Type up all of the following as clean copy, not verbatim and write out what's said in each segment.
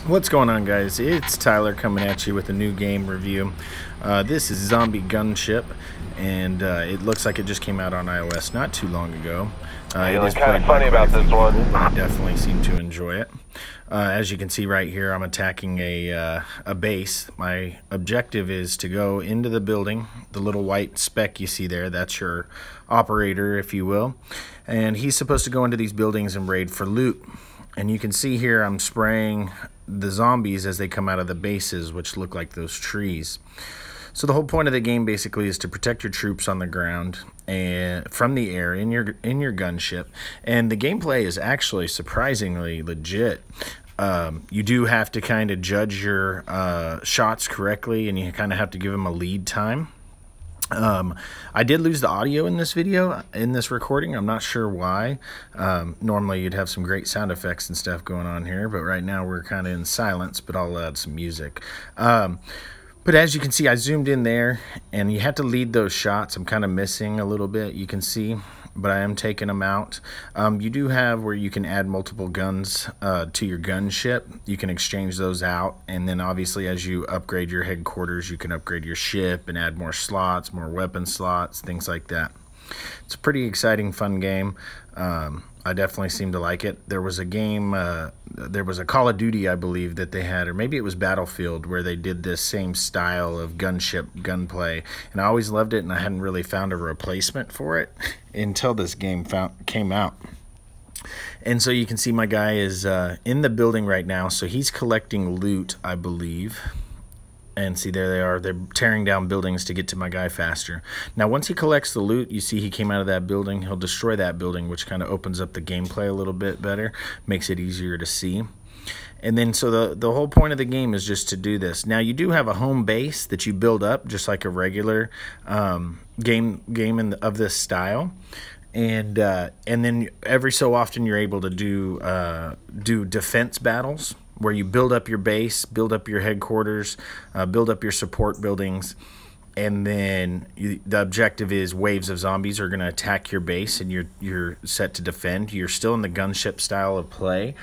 What's going on, guys? It's Tyler coming at you with a new game review. This is Zombie Gunship, and it looks like it just came out on iOS not too long ago. It is kind of funny about this one, but I definitely seem to enjoy it. As you can see right here, I'm attacking a base. My objective is to go into the building. The little white speck you see there, that's your operator, if you will. And he's supposed to go into these buildings and raid for loot. And you can see here I'm spraying the zombies as they come out of the bases, which look like those trees. So the whole point of the game basically is to protect your troops on the ground and from the air in your gunship. And the gameplay is actually surprisingly legit. You do have to kind of judge your shots correctly, and you kind of have to give them a lead time. I did lose the audio in this video, in this recording. I'm not sure why. Normally you'd have some great sound effects and stuff going on here, but right now we're kind of in silence, but I'll add some music. But as you can see, I zoomed in there, and you have to lead those shots. I'm kind of missing a little bit, you can see, but I am taking them out. You do have where you can add multiple guns to your gunship. You can exchange those out, and then obviously as you upgrade your headquarters, you can upgrade your ship and add more slots, more weapon slots, things like that. It's a pretty exciting, fun game. I definitely seem to like it. There was a game, there was a Call of Duty, I believe, that they had, or maybe it was Battlefield, where they did this same style of gunship gunplay, and I always loved it, and I hadn't really found a replacement for it until this game came out. And so you can see my guy is in the building right now, so he's collecting loot, I believe. And see, there they are. They're tearing down buildings to get to my guy faster. Now, once he collects the loot, you see he came out of that building. He'll destroy that building, which kind of opens up the gameplay a little bit better, makes it easier to see. And then, so the whole point of the game is just to do this. Now, you do have a home base that you build up, just like a regular game of this style. And then every so often, you're able to do defense battles, where you build up your base, build up your headquarters, build up your support buildings, and then the objective is waves of zombies are going to attack your base, and you're set to defend. You're still in the gunship style of play,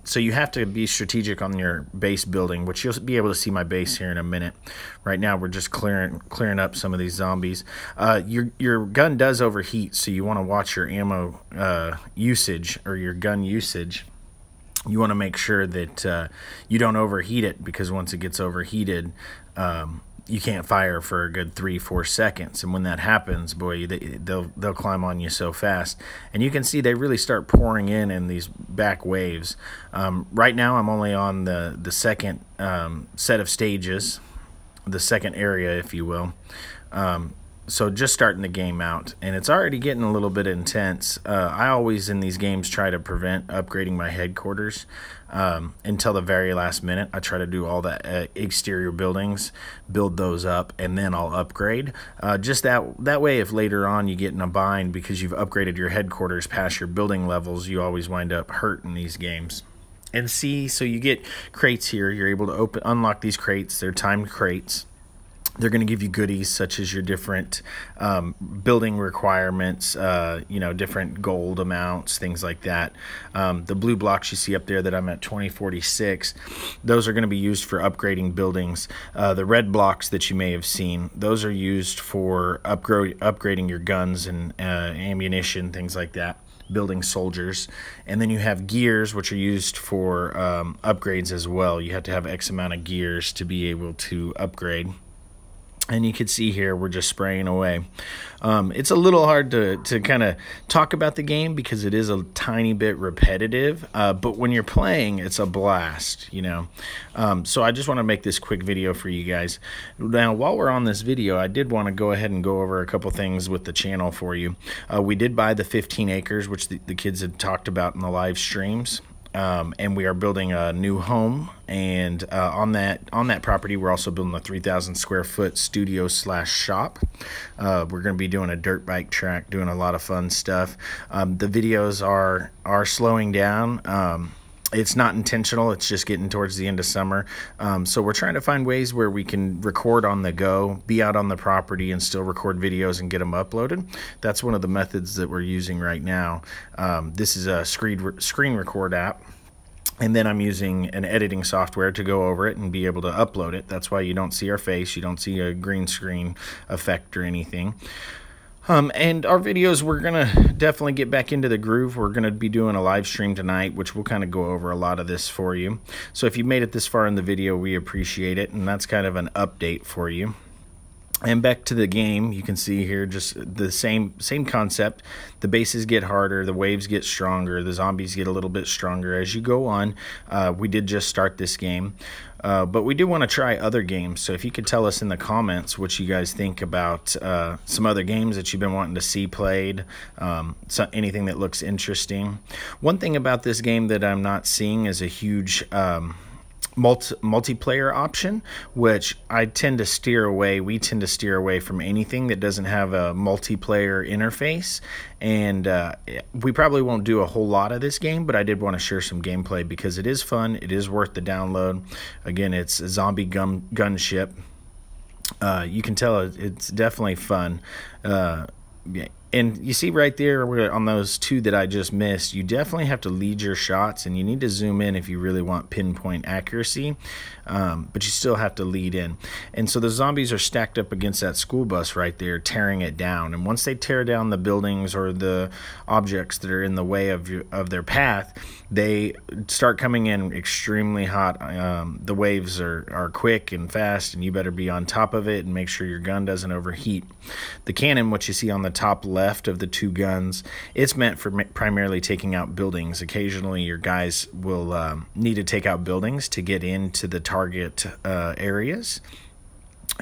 so you have to be strategic on your base building, which you'll be able to see my base here in a minute. Right now, we're just clearing up some of these zombies. Your gun does overheat, so you want to watch your ammo usage, or your gun usage. You want to make sure that you don't overheat it, because once it gets overheated, you can't fire for a good 3-4 seconds. And when that happens, boy, they'll climb on you so fast. And you can see they really start pouring in these back waves. Right now, I'm only on the second set of stages, the second area, if you will. So just starting the game out, and it's already getting a little bit intense. I always in these games try to prevent upgrading my headquarters until the very last minute. I try to do all the exterior buildings, build those up, and then I'll upgrade. Just that way, if later on you get in a bind because you've upgraded your headquarters past your building levels, you always wind up hurt in these games. And see, so you get crates here. You're able to unlock these crates. They're timed crates. They're going to give you goodies such as your different building requirements, different gold amounts, things like that. The blue blocks you see up there that I'm at 2046, those are going to be used for upgrading buildings. The red blocks that you may have seen, those are used for upgrading your guns and ammunition, things like that. Building soldiers. And then you have gears, which are used for upgrades as well. You have to have X amount of gears to be able to upgrade. And you can see here, we're just spraying away. It's a little hard to kind of talk about the game because it is a tiny bit repetitive. But when you're playing, it's a blast, So I just want to make this quick video for you guys. Now, while we're on this video, I did want to go ahead and go over a couple things with the channel for you. We did buy the 15 acres, which the kids had talked about in the live streams. And we are building a new home, and on that property we're also building a 3,000 square foot studio / shop. We're going to be doing a dirt bike track, doing a lot of fun stuff. The videos are slowing down. It's not intentional. It's just getting towards the end of summer. So we're trying to find ways where we can record on the go, be out on the property, and still record videos and get them uploaded. That's one of the methods that we're using right now. This is a screen record app. And then I'm using an editing software to go over it and be able to upload it. That's why you don't see our face. You don't see a green screen effect or anything. And our videos, we're going to definitely get back into the groove. We're going to be doing a live stream tonight, which will kind of go over a lot of this for you. So if you made it this far in the video, we appreciate it. And that's kind of an update for you. And back to the game, you can see here just the same concept. The bases get harder, the waves get stronger, the zombies get a little bit stronger as you go on. We did just start this game, but we do want to try other games. So if you could tell us in the comments what you guys think about some other games that you've been wanting to see played, anything that looks interesting. One thing about this game that I'm not seeing is a huge multiplayer option, which I tend to steer away. We tend to steer away from anything that doesn't have a multiplayer interface, and we probably won't do a whole lot of this game, but I did want to share some gameplay because it is fun. It is worth the download. Again, it's a zombie gunship. You can tell it's definitely fun. And you see right there on those two that I just missed, you definitely have to lead your shots, and you need to zoom in if you really want pinpoint accuracy, but you still have to lead in. And so the zombies are stacked up against that school bus right there, tearing it down. And once they tear down the buildings or the objects that are in the way of their path, they start coming in extremely hot. The waves are quick and fast, and you better be on top of it and make sure your gun doesn't overheat. The cannon, what you see on the top left of the two guns, it's meant for primarily taking out buildings. Occasionally your guys will need to take out buildings to get into the target areas.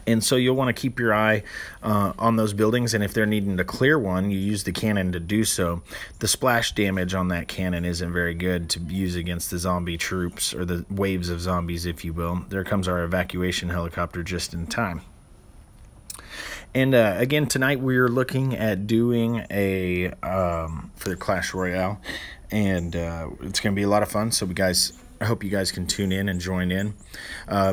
And so you'll want to keep your eye on those buildings, and if they're needing to clear one, you use the cannon to do so. The splash damage on that cannon isn't very good to use against the zombie troops, or the waves of zombies, if you will. There comes our evacuation helicopter just in time. And again, tonight we're looking at doing a for the Clash Royale, and it's going to be a lot of fun. So I hope you guys can tune in and join in.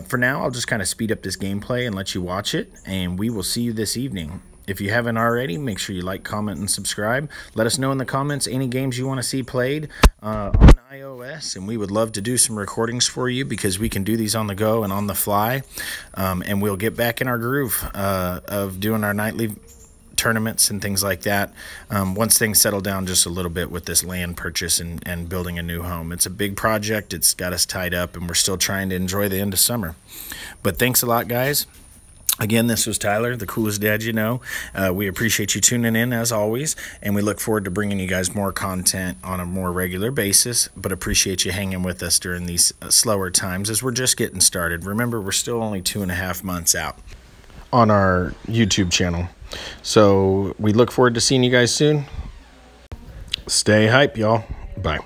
For now, I'll just kind of speed up this gameplay and let you watch it, and we will see you this evening. If you haven't already, make sure you like, comment, and subscribe. Let us know in the comments any games you want to see played on iOS, and we would love to do some recordings for you because we can do these on the go and on the fly, and we'll get back in our groove of doing our nightly tournaments and things like that once things settle down just a little bit with this land purchase and building a new home. It's a big project. It's got us tied up, and we're still trying to enjoy the end of summer. But thanks a lot, guys. Again, this was Tyler, the coolest dad you know. We appreciate you tuning in as always, and we look forward to bringing you guys more content on a more regular basis, but appreciate you hanging with us during these slower times as we're just getting started. Remember, we're still only 2.5 months out on our YouTube channel. So we look forward to seeing you guys soon. Stay hype, y'all. Bye.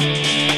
Bye.